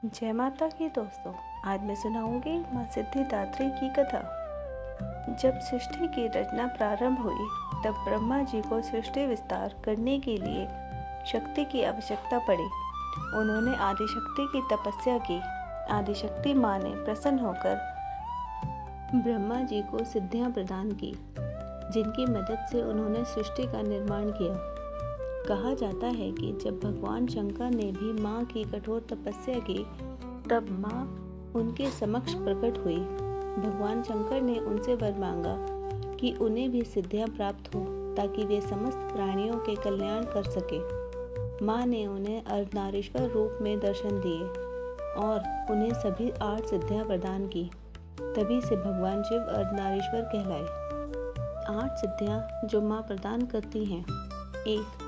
जय माता की दोस्तों, आज मैं सुनाऊंगी माँ सिद्धिदात्री की कथा। जब सृष्टि की रचना प्रारंभ हुई तब ब्रह्मा जी को सृष्टि विस्तार करने के लिए शक्ति की आवश्यकता पड़ी। उन्होंने आदिशक्ति की तपस्या की। आदिशक्ति माँ ने प्रसन्न होकर ब्रह्मा जी को सिद्धियाँ प्रदान की, जिनकी मदद से उन्होंने सृष्टि का निर्माण किया। कहा जाता है कि जब भगवान शंकर ने भी माँ की कठोर तपस्या की तब माँ उनके समक्ष प्रकट हुई। भगवान शंकर ने उनसे वर मांगा कि उन्हें भी सिद्धियाँ प्राप्त हो ताकि वे समस्त प्राणियों के कल्याण कर सके। माँ ने उन्हें अर्धनारीश्वर रूप में दर्शन दिए और उन्हें सभी 8 सिद्धियाँ प्रदान की। तभी से भगवान शिव अर्धनारीश्वर कहलाए। 8 सिद्धियाँ जो माँ प्रदान करती हैं। 1.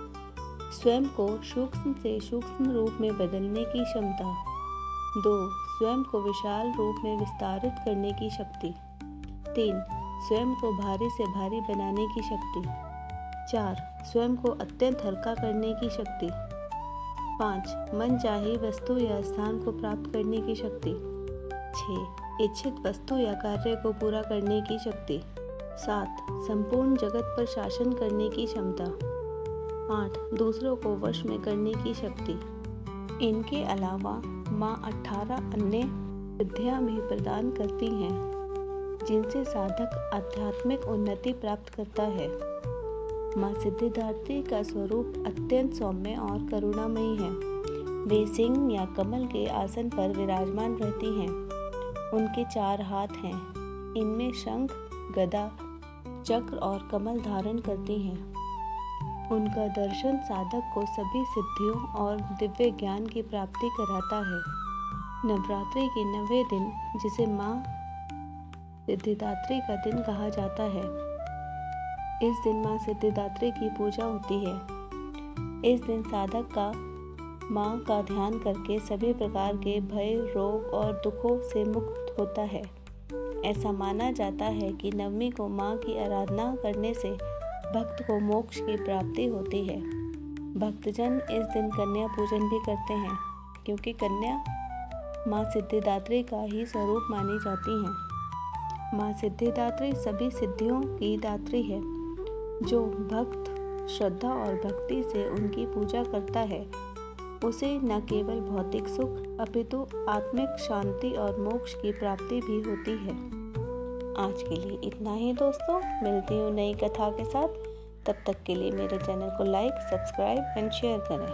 स्वयं को सूक्ष्म से सूक्ष्म रूप में बदलने की क्षमता। 2. स्वयं को विशाल रूप में विस्तारित करने की शक्ति। 3. स्वयं को भारी से भारी बनाने की शक्ति। 4. स्वयं को अत्यंत हल्का करने की शक्ति। 5. मनचाही वस्तु या स्थान को प्राप्त करने की शक्ति। 6. इच्छित वस्तु या कार्य को पूरा करने की शक्ति। 7. संपूर्ण जगत पर शासन करने की क्षमता। 8. दूसरों को वश में करने की शक्ति। इनके अलावा माँ 18 अन्य सिद्धियाँ भी प्रदान करती हैं, जिनसे साधक आध्यात्मिक उन्नति प्राप्त करता है। माँ सिद्धिदात्री का स्वरूप अत्यंत सौम्य और करुणामयी है। वे सिंह या कमल के आसन पर विराजमान रहती हैं। उनके 4 हाथ हैं। इनमें शंख, गदा, चक्र और कमल धारण करती हैं। उनका दर्शन साधक को सभी सिद्धियों और दिव्य ज्ञान की प्राप्ति कराता है। नवरात्रि के 9वें दिन, जिसे माँ सिद्धिदात्री का दिन कहा जाता है, इस दिन माँ सिद्धिदात्री की पूजा होती है। इस दिन साधक का माँ का ध्यान करके सभी प्रकार के भय, रोग और दुखों से मुक्त होता है। ऐसा माना जाता है कि नवमी को माँ की आराधना करने से भक्त को मोक्ष की प्राप्ति होती है। भक्तजन इस दिन कन्या पूजन भी करते हैं, क्योंकि कन्या माँ सिद्धिदात्री का ही स्वरूप मानी जाती हैं। माँ सिद्धिदात्री सभी सिद्धियों की दात्री है। जो भक्त श्रद्धा और भक्ति से उनकी पूजा करता है, उसे न केवल भौतिक सुख अपितु आत्मिक शांति और मोक्ष की प्राप्ति भी होती है। आज के लिए इतना ही दोस्तों, मिलती हूँ नई कथा के साथ। तब तक के लिए मेरे चैनल को लाइक, सब्सक्राइब एंड शेयर करें।